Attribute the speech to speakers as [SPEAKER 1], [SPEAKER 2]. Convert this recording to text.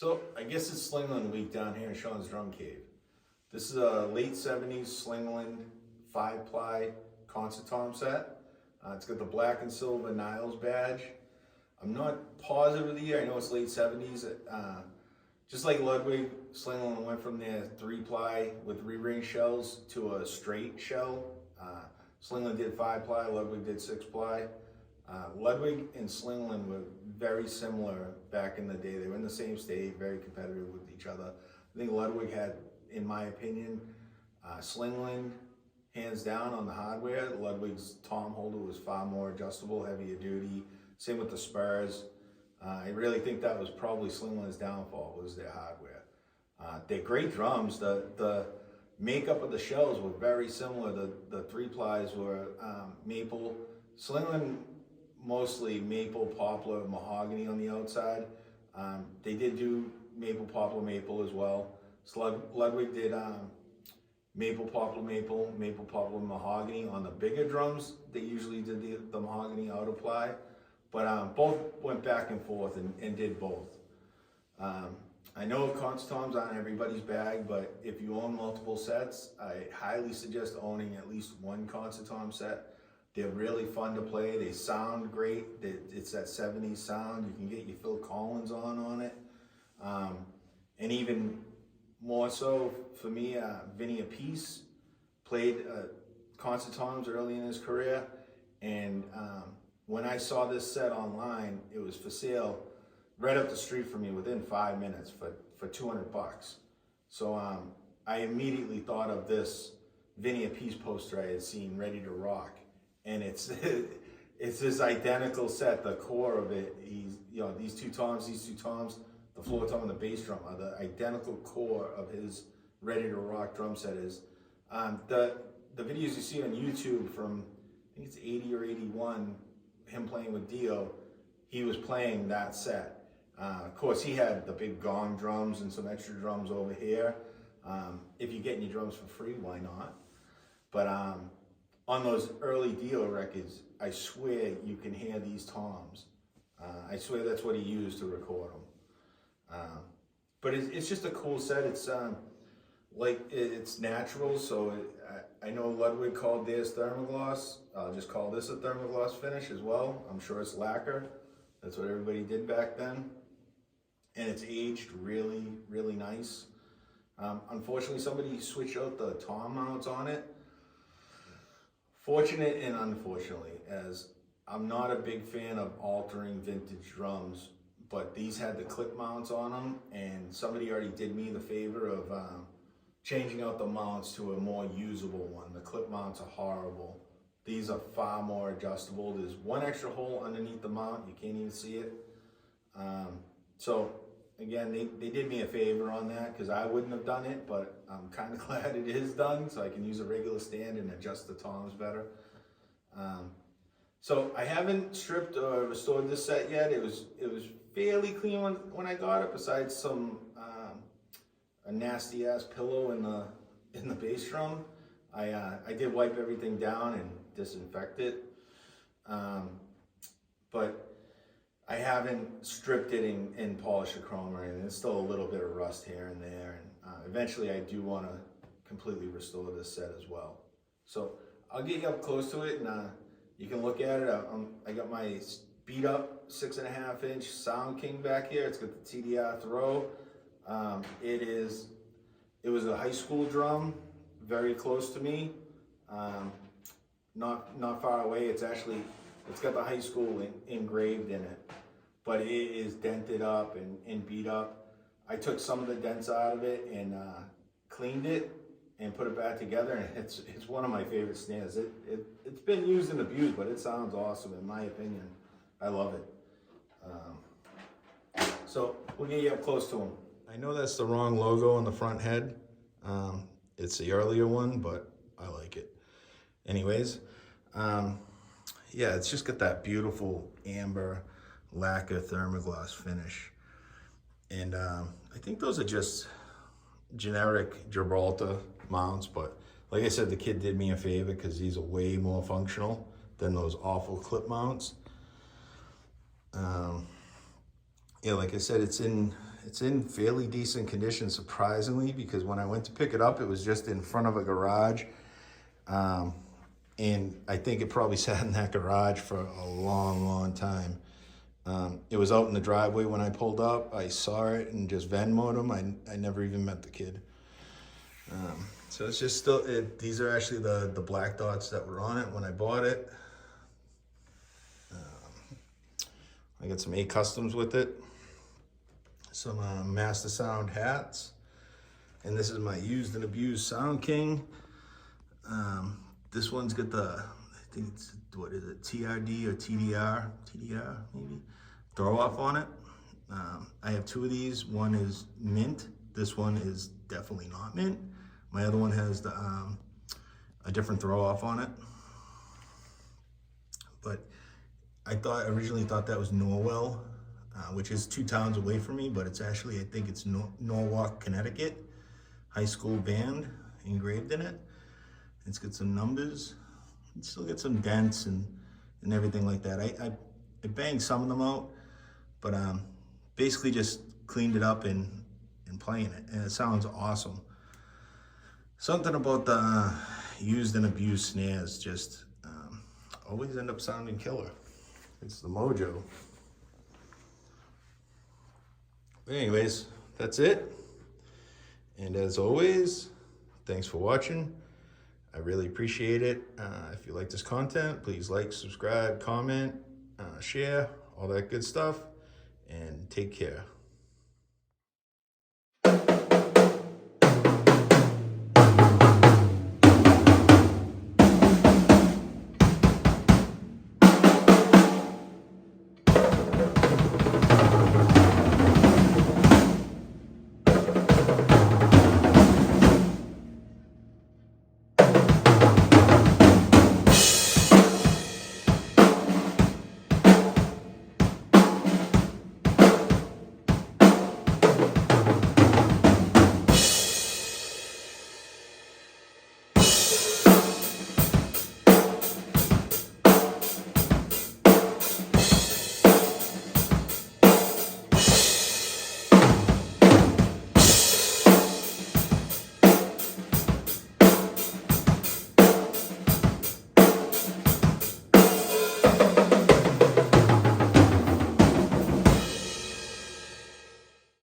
[SPEAKER 1] So I guess it's Slingerland week down here in Sean's Drum Cave. This is a late 70s Slingerland 5-ply concert tom set. It's got the black and silver Niles badge. I'm not positive of the year, I know it's late 70s. Just like Ludwig, Slingerland went from their 3-ply with re-ring shells to a straight shell. Slingerland did 5-ply, Ludwig did 6-ply. Ludwig and Slingerland were very similar back in the day. They were in the same state, very competitive with each other. I think Ludwig had, in my opinion, Slingerland hands down on the hardware. Ludwig's tom holder was far more adjustable, heavier duty. Same with the spurs. I really think that was probably Slingerland's downfall, was their hardware. They're great drums. The makeup of the shells were very similar. The 3-plies were maple. Slingerland mostly maple, poplar, mahogany on the outside. They did do maple, poplar, maple as well. Ludwig did maple, poplar, maple, maple, poplar, mahogany on the bigger drums. They usually did the mahogany outer ply, but both went back and forth and did both. I know concert toms aren't everybody's bag, but if you own multiple sets, I highly suggest owning at least one concert tom set. They're really fun to play. They sound great. It's that 70s sound. You can get your Phil Collins on it. And even more so for me, Vinny Appice played concert toms early in his career. And when I saw this set online, it was for sale right up the street from me within 5 minutes for $200. So I immediately thought of this Vinny Appice poster I had seen, Ready to Rock. And it's this identical set. The core of it, these two toms, the floor tom and the bass drum are the identical core of his Ready to Rock drum set. Is the videos you see on YouTube from, I think it's 80 or 81, him playing with Dio, he was playing that set. Of course, he had the big gong drums and some extra drums over here. If you're getting your drums for free, why not? But on those early Dio records, I swear you can hear these toms. I swear that's what he used to record them. But it's just a cool set. It's it's natural, so I know Ludwig called theirs thermogloss. I'll just call this a thermogloss finish as well. I'm sure it's lacquer. That's what everybody did back then. And it's aged really, really nice. Unfortunately, somebody switched out the tom mounts on it. Fortunate and unfortunately, as I'm not a big fan of altering vintage drums, but these had the clip mounts on them, and somebody already did me the favor of changing out the mounts to a more usable one. The clip mounts are horrible. These are far more adjustable. There's one extra hole underneath the mount. You can't even see it. So again, they did me a favor on that because I wouldn't have done it, but I'm kind of glad it is done so I can use a regular stand and adjust the toms better. So I haven't stripped or restored this set yet. It was fairly clean when I got it, besides some a nasty ass pillow in the bass drum. I did wipe everything down and disinfect it, but I haven't stripped it and polished the chrome or anything. There's still a little bit of rust here and there, and eventually I do want to completely restore this set as well. So I'll get you up close to it, and you can look at it. I got my beat up 6.5 inch Sound King back here. It's got the TDR throw. It was a high school drum, very close to me, not far away. It's got the high school engraved in it, but it is dented up and beat up. I took some of the dents out of it and cleaned it and put it back together, and it's one of my favorite snares. It's been used and abused, but it sounds awesome in my opinion. I love it. So we'll get you up close to them. I know that's the wrong logo on the front head. It's the earlier one, but I like it. Anyways, yeah, it's just got that beautiful amber lacquer thermogloss finish. And I think those are just generic Gibraltar mounts, but like I said, the kid did me a favor because these are way more functional than those awful clip mounts. Yeah, like I said, it's in it's in fairly decent condition, surprisingly, because when I went to pick it up, it was just in front of a garage. And I think it probably sat in that garage for a long, long time. It was out in the driveway when I pulled up. I saw it and just Venmo'd him. I never even met the kid. So it's just still, these are actually the black dots that were on it when I bought it. I got some A-Customs with it. Some Master Sound hats. And this is my used and abused Sound King. This one's got the, I think it's, what is it, TRD or TDR maybe, throw off on it. I have two of these. One is mint. This one is definitely not mint. My other one has the a different throw off on it. But I originally thought that was Norwell, which is 2 towns away from me, but it's actually, I think it's Norwalk, Connecticut, high school band engraved in it. It's got some numbers. It's still got some dents and everything like that. I banged some of them out, but basically just cleaned it up and playing it, and it sounds awesome. Something about the used and abused snares just always end up sounding killer. It's the mojo. But anyways, that's it. And as always, thanks for watching. I really appreciate it. If you like this content, please like, subscribe, comment, share, all that good stuff, and take care.